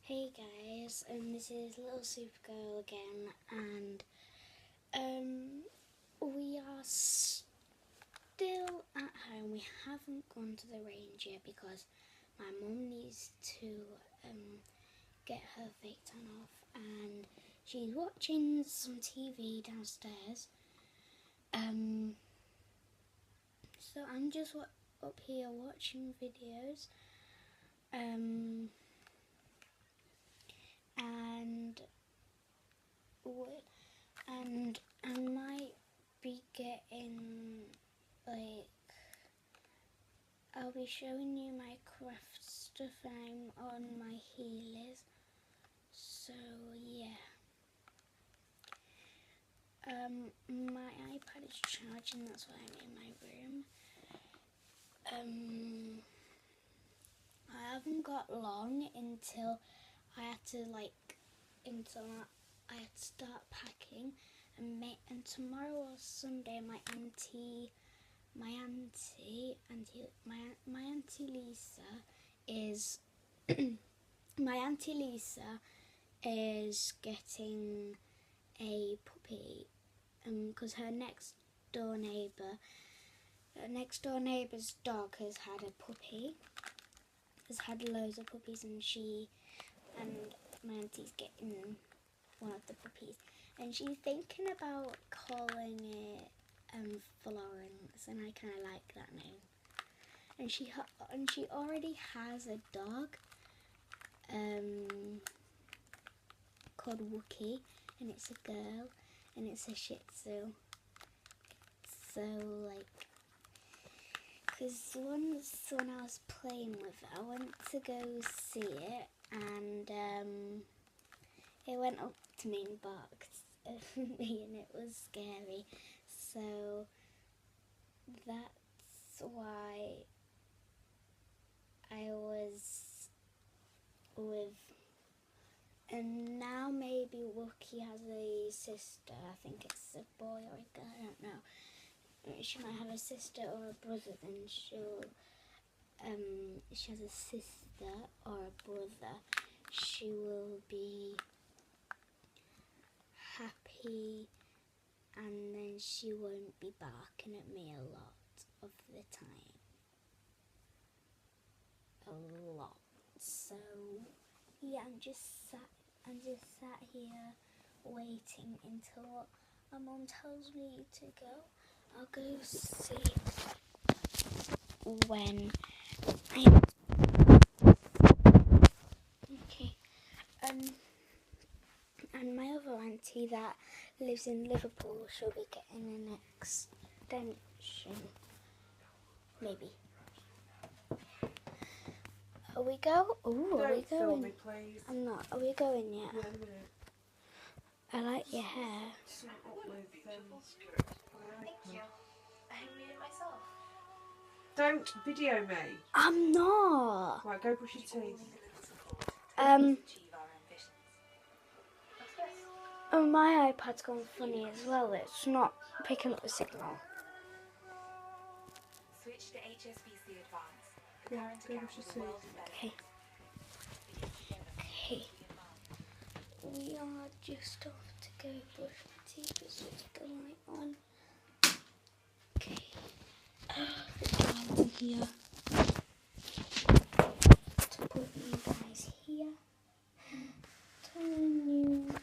Hey guys, this is Little Supergirl again, and we are still at home. We haven't gone to the range yet because my mum needs to get her fake tan off, and she's watching some TV downstairs. So I'm just up here watching videos. And I might be getting, I'll be showing you my craft stuff and I'm on my healers. So yeah. My iPad is charging, that's why I'm in my room. I haven't got long until I had to start packing, and tomorrow or Sunday my auntie Lisa is my auntie Lisa is getting a puppy, because her next door neighbour's dog has had loads of puppies, and my auntie's getting one of the puppies, and she's thinking about calling it Florence, and I kind of like that name. And she already has a dog called Wookie, and it's a girl, and it's a Shih Tzu. So because once when I was playing with it, I went to go see it, and it went up to me and barked at me, and it was scary. So that's why I was with. And now maybe Wookie has a sister. I think it's a boy or a girl, I don't know. She might have a sister or a brother, then she has a sister or a brother, she will be happy, and then she won't be barking at me a lot of the time. A lot. So yeah, I'm just sat here waiting until my mum tells me to go. I'll go see when okay. And my other auntie that lives in Liverpool, she'll be getting an extension. Maybe. Are we go? Ooh, are we going? Film me, please. I'm not. Are we going yet? Yeah, in a minute. I like your hair. Suit up with, Thank you. I made it myself. Don't video me. I'm not. Right, go brush your teeth. My iPad's gone funny as well. It's not picking up the signal. Switch to HSBC Advance. Yeah, go brush your teeth. Okay. Okay. We are just off to go brush my teeth. Let's switch the light on. Okay. The charger here. To put you guys here. Turn you.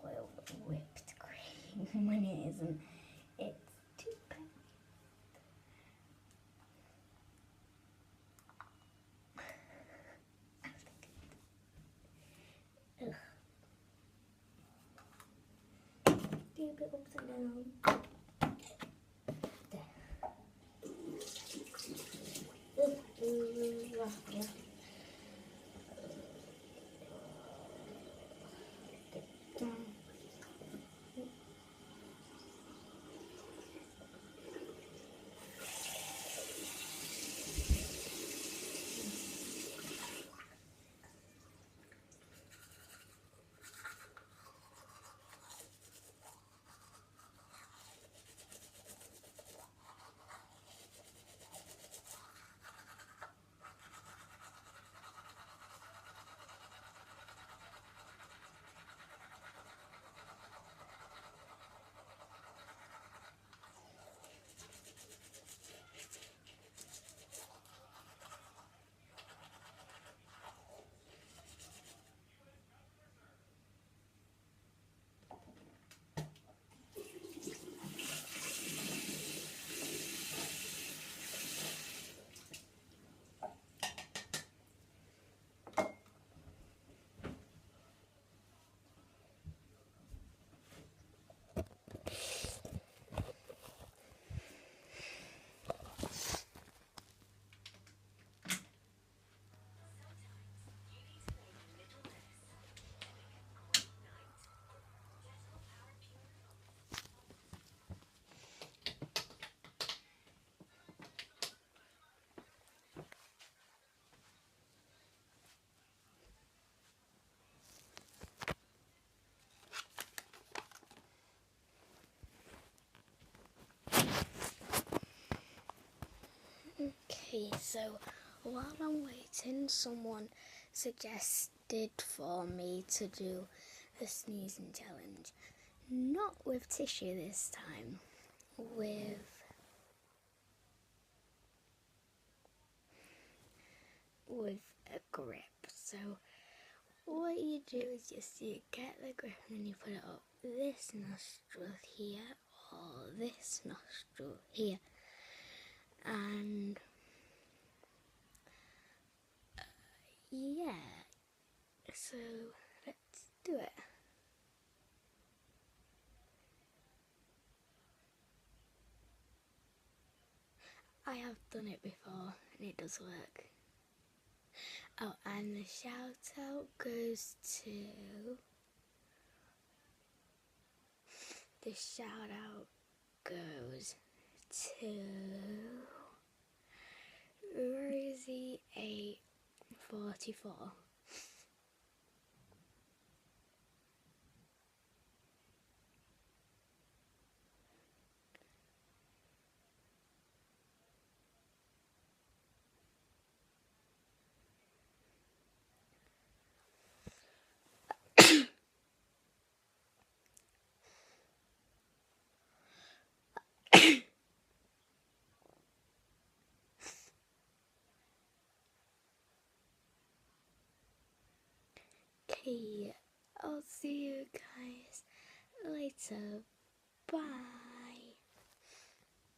with whipped cream when it isn't. It's too bad. Ugh. Do a bit upside down. There. Yeah. Okay, so while I'm waiting, someone suggested for me to do the sneezing challenge. Not with tissue this time, with a grip. So what you do is just you get the grip and then you put it up this nostril here or this nostril here. And yeah, so let's do it. I have done it before and it does work. Oh, and the shout out goes to Rosie 844. Okay, I'll see you guys later. Bye.